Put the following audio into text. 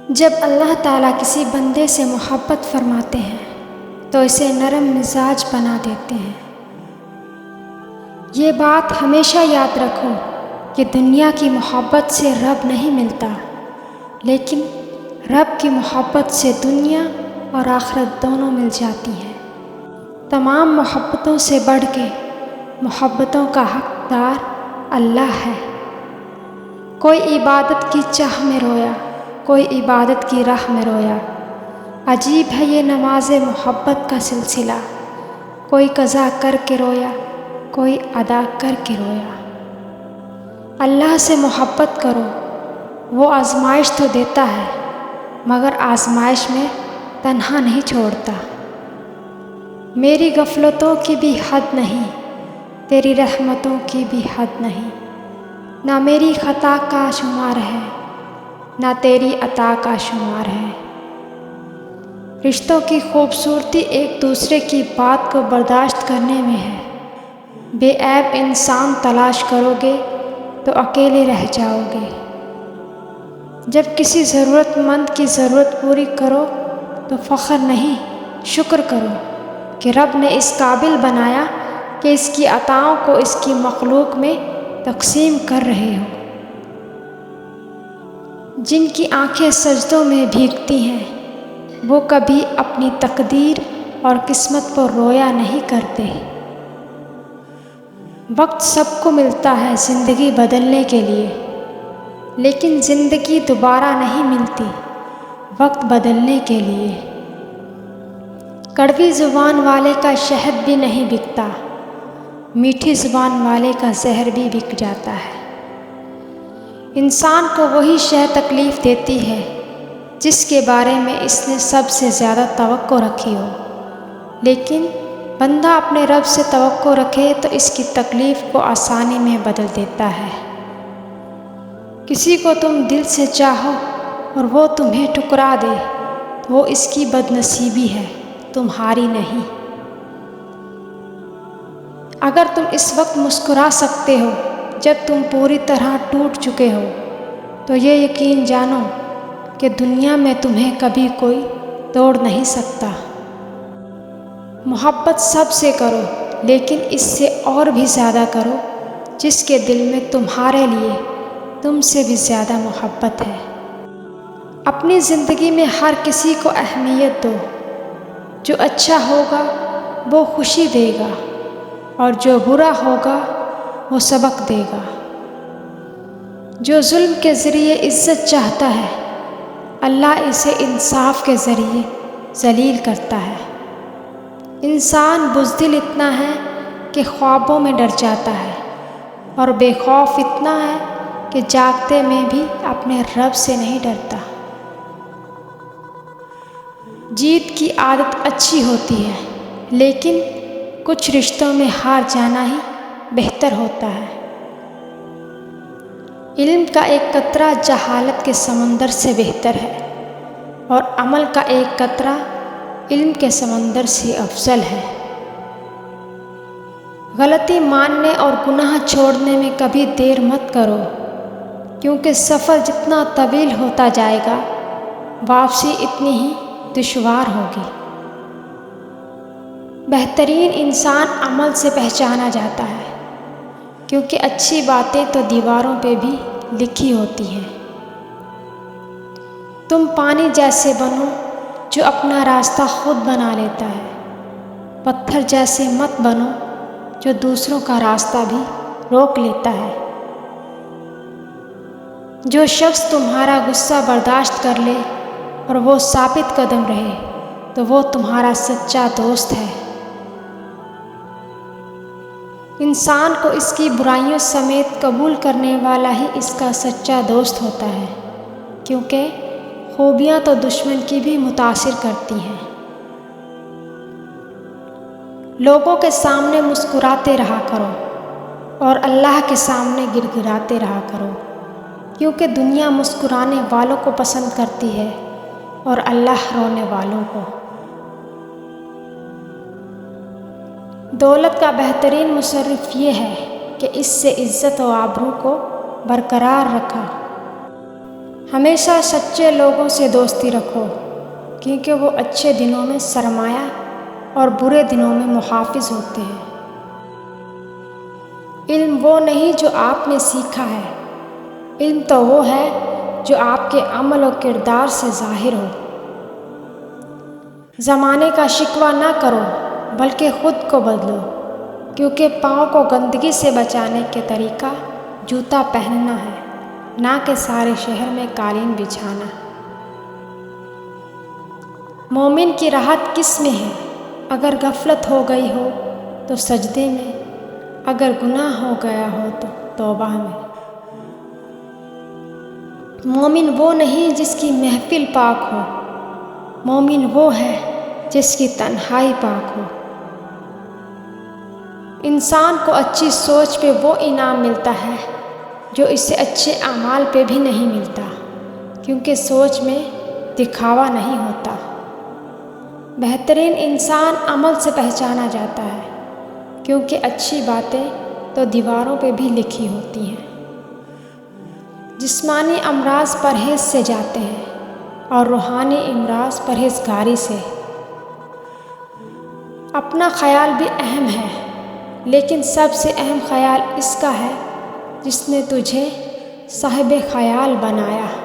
جب اللہ تعالیٰ کسی بندے سے محبت فرماتے ہیں تو اسے نرم مزاج بنا دیتے ہیں۔ یہ بات ہمیشہ یاد رکھو کہ دنیا کی محبت سے رب نہیں ملتا، لیکن رب کی محبت سے دنیا اور آخرت دونوں مل جاتی ہیں۔ تمام محبتوں سے بڑھ کے محبتوں کا حقدار اللہ ہے۔ کوئی عبادت کی چاہ میں رویا، کوئی عبادت کی راہ میں رویا۔ عجیب ہے یہ نماز محبت کا سلسلہ، کوئی قضا کر کے رویا، کوئی ادا کر کے رویا۔ اللہ سے محبت کرو، وہ آزمائش تو دیتا ہے مگر آزمائش میں تنہا نہیں چھوڑتا۔ میری غفلتوں کی بھی حد نہیں، تیری رحمتوں کی بھی حد نہیں۔ نہ میری خطا کا شمار ہے، نہ تیری عطا کا شمار ہے۔ رشتوں کی خوبصورتی ایک دوسرے کی بات کو برداشت کرنے میں ہے۔ بے عیب انسان تلاش کرو گے تو اکیلے رہ جاؤ گے۔ جب کسی ضرورت مند کی ضرورت پوری کرو تو فخر نہیں، شکر کرو کہ رب نے اس قابل بنایا کہ اس کی عطاؤں کو اس کی مخلوق میں تقسیم کر رہے ہو۔ جن کی آنکھیں سجدوں میں بھیگتی ہیں وہ کبھی اپنی تقدیر اور قسمت پر رویا نہیں کرتے۔ وقت سب کو ملتا ہے زندگی بدلنے کے لیے، لیکن زندگی دوبارہ نہیں ملتی وقت بدلنے کے لیے۔ کڑوی زبان والے کا شہد بھی نہیں بکتا، میٹھی زبان والے کا زہر بھی بک جاتا ہے۔ انسان کو وہی شے تکلیف دیتی ہے جس کے بارے میں اس نے سب سے زیادہ توقع رکھی ہو، لیکن بندہ اپنے رب سے توقع رکھے تو اس کی تکلیف کو آسانی میں بدل دیتا ہے۔ کسی کو تم دل سے چاہو اور وہ تمہیں ٹھکرا دے تو وہ اس کی بد نصیبی ہے، تمہاری نہیں۔ اگر تم اس وقت مسکرا سکتے ہو جب تم پوری طرح ٹوٹ چکے ہو تو یہ یقین جانو کہ دنیا میں تمہیں کبھی کوئی توڑ نہیں سکتا۔ محبت سب سے کرو، لیکن اس سے اور بھی زیادہ کرو جس کے دل میں تمہارے لیے تم سے بھی زیادہ محبت ہے۔ اپنی زندگی میں ہر کسی کو اہمیت دو۔ جو اچھا ہوگا وہ خوشی دے گا اور جو برا ہوگا وہ سبق دے گا۔ جو ظلم کے ذریعے عزت چاہتا ہے اللہ اسے انصاف کے ذریعے ذلیل کرتا ہے۔ انسان بزدل اتنا ہے کہ خوابوں میں ڈر جاتا ہے اور بے خوف اتنا ہے کہ جاگتے میں بھی اپنے رب سے نہیں ڈرتا۔ جیت کی عادت اچھی ہوتی ہے، لیکن کچھ رشتوں میں ہار جانا ہی بہتر ہوتا ہے۔ علم کا ایک قطرہ جہالت کے سمندر سے بہتر ہے، اور عمل کا ایک قطرہ علم کے سمندر سے افضل ہے۔ غلطی ماننے اور گناہ چھوڑنے میں کبھی دیر مت کرو، کیونکہ سفر جتنا طویل ہوتا جائے گا واپسی اتنی ہی دشوار ہوگی۔ بہترین انسان عمل سے پہچانا جاتا ہے، کیونکہ اچھی باتیں تو دیواروں پہ بھی لکھی ہوتی ہیں۔ تم پانی جیسے بنو جو اپنا راستہ خود بنا لیتا ہے، پتھر جیسے مت بنو جو دوسروں کا راستہ بھی روک لیتا ہے۔ جو شخص تمہارا غصہ برداشت کر لے اور وہ ثابت قدم رہے تو وہ تمہارا سچا دوست ہے۔ انسان کو اس کی برائیوں سمیت قبول کرنے والا ہی اس کا سچا دوست ہوتا ہے، کیونکہ خوبیاں تو دشمن کی بھی متاثر کرتی ہیں۔ لوگوں کے سامنے مسکراتے رہا کرو اور اللہ کے سامنے گڑ گڑاتے رہا کرو، کیونکہ دنیا مسکرانے والوں کو پسند کرتی ہے اور اللہ رونے والوں کو۔ دولت کا بہترین مصرف یہ ہے کہ اس سے عزت و آبرو کو برقرار رکھا۔ ہمیشہ سچے لوگوں سے دوستی رکھو، کیونکہ وہ اچھے دنوں میں سرمایہ اور برے دنوں میں محافظ ہوتے ہیں۔ علم وہ نہیں جو آپ نے سیکھا ہے، علم تو وہ ہے جو آپ کے عمل و کردار سے ظاہر ہو۔ زمانے کا شکوہ نہ کرو بلکہ خود کو بدلو، کیونکہ پاؤں کو گندگی سے بچانے کے طریقہ جوتا پہننا ہے، نہ کہ سارے شہر میں قالین بچھانا۔ مومن کی راحت کس میں ہے؟ اگر غفلت ہو گئی ہو تو سجدے میں، اگر گناہ ہو گیا ہو تو توبہ میں۔ مومن وہ نہیں جس کی محفل پاک ہو، مومن وہ ہے جس کی تنہائی پاک ہو۔ انسان کو اچھی سوچ پہ وہ انعام ملتا ہے جو اسے اچھے اعمال پہ بھی نہیں ملتا، کیونکہ سوچ میں دکھاوا نہیں ہوتا۔ بہترین انسان عمل سے پہچانا جاتا ہے، کیونکہ اچھی باتیں تو دیواروں پہ بھی لکھی ہوتی ہیں۔ جسمانی امراض پرہیز سے جاتے ہیں اور روحانی امراض پرہیزگاری سے۔ اپنا خیال بھی اہم ہے، لیکن سب سے اہم خیال اس کا ہے جس نے تجھے صاحب خیال بنایا۔